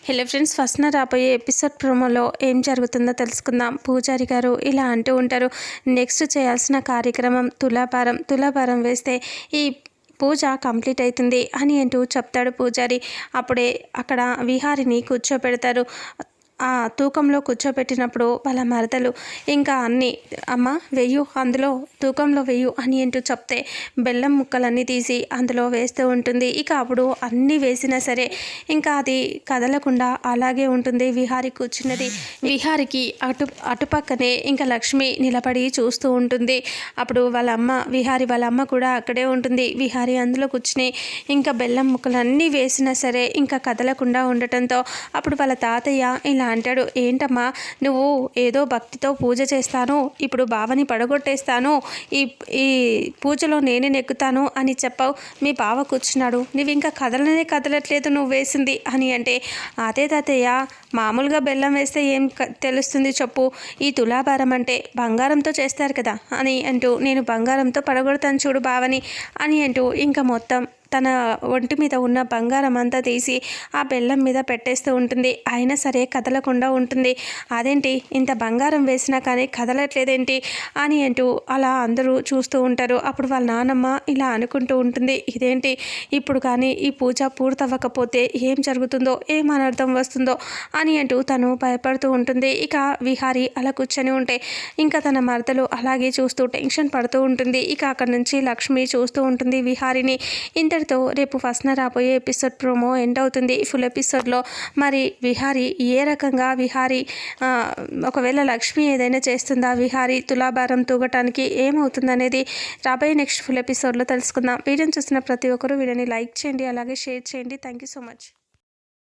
Hello friends, first రాబోయే episode ప్రోమోలో ఏం జరుగుతుందో తెలుసుకుందాం. పూజారి గారు ఇలా అంటూ ఉంటారు, నెక్స్ట్ చేయాల్సిన కార్యక్రమం తులాభారం వేస్తే ఈ పూజ కంప్లీట్ అవుతుంది అని అంటూ చెప్తాడు పూజారి. అప్పుడే అక్కడ విహారిని కూర్చోపెడతారు. ఆ తూకంలో కూర్చోబెట్టినప్పుడు వాళ్ళ మరదలు ఇంకా అన్నీ అమ్మ వెయ్యు, అందులో తూకంలో వెయ్యు అని అంటూ చెప్తే బెల్లం ముక్కలన్నీ తీసి అందులో వేస్తూ ఉంటుంది. ఇక అప్పుడు అన్నీ వేసినా సరే ఇంకా అది కదలకుండా అలాగే ఉంటుంది. విహారి కూర్చున్నది. విహారికి అటుపక్కనే ఇంకా లక్ష్మి నిలబడి చూస్తూ ఉంటుంది. అప్పుడు విహారి వాళ్ళ అమ్మ కూడా అక్కడే ఉంటుంది. విహారి అందులో కూర్చుని ఇంకా బెల్లం ముక్కలన్నీ వేసినా సరే ఇంకా కదలకుండా ఉండటంతో అప్పుడు వాళ్ళ తాతయ్య ఇలా అంటాడు, ఏంటమ్మా నువ్వు ఏదో భక్తితో పూజ చేస్తాను, ఇప్పుడు బావని పడగొట్టేస్తాను, ఈ పూజలో నేనే నెక్కుతాను అని చెప్పావు. మీ బావ కూర్చున్నాడు, నువ్వు ఇంకా కదలట్లేదు నువ్వు వేసింది అని అంటే, అదే తాతయ్య మామూలుగా బెల్లం వేస్తే ఏం తెలుస్తుంది చెప్పు, ఈ తులాభారం అంటే బంగారంతో చేస్తారు కదా అని అంటూ, నేను బంగారంతో పడగొడతాను చూడు బావని అని అంటూ ఇంకా మొత్తం తన ఒంటి మీద ఉన్న బంగారం అంతా తీసి ఆ బెల్లం మీద పెట్టేస్తూ ఉంటుంది. అయినా సరే కదలకుండా ఉంటుంది. అదేంటి ఇంత బంగారం వేసినా కానీ కదలట్లేదేంటి అని అంటూ అలా అందరూ చూస్తూ ఉంటారు. అప్పుడు వాళ్ళ నాన్నమ్మ ఇలా అనుకుంటూ ఉంటుంది, ఇదేంటి ఇప్పుడు కానీ ఈ పూజ పూర్తవ్వకపోతే ఏం జరుగుతుందో, ఏం అనర్థం వస్తుందో అని అంటూ తను భయపడుతూ ఉంటుంది. ఇక విహారి అలా కూర్చొని ఉంటే ఇంకా తన మరదలు అలాగే చూస్తూ టెన్షన్ పడుతూ ఉంటుంది. ఇక అక్కడ నుంచి లక్ష్మి చూస్తూ ఉంటుంది విహారిని. ఇంతటితో రేపు ఫస్ట్ రాబోయే ఎపిసోడ్ ప్రోమో ఎండ్ అవుతుంది. ఫుల్ ఎపిసోడ్లో మరి విహారి ఏ రకంగా ఒకవేళ లక్ష్మి ఏదైనా చేస్తుందా విహారి తులాభారం తూగటానికి ఏమవుతుందనేది రాబోయే నెక్స్ట్ ఫుల్ ఎపిసోడ్లో తెలుసుకుందాం. వీడియోని చూస్తున్న ప్రతి ఒక్కరూ వీడియోని లైక్ చేయండి, అలాగే షేర్ చేయండి. Thank you so much.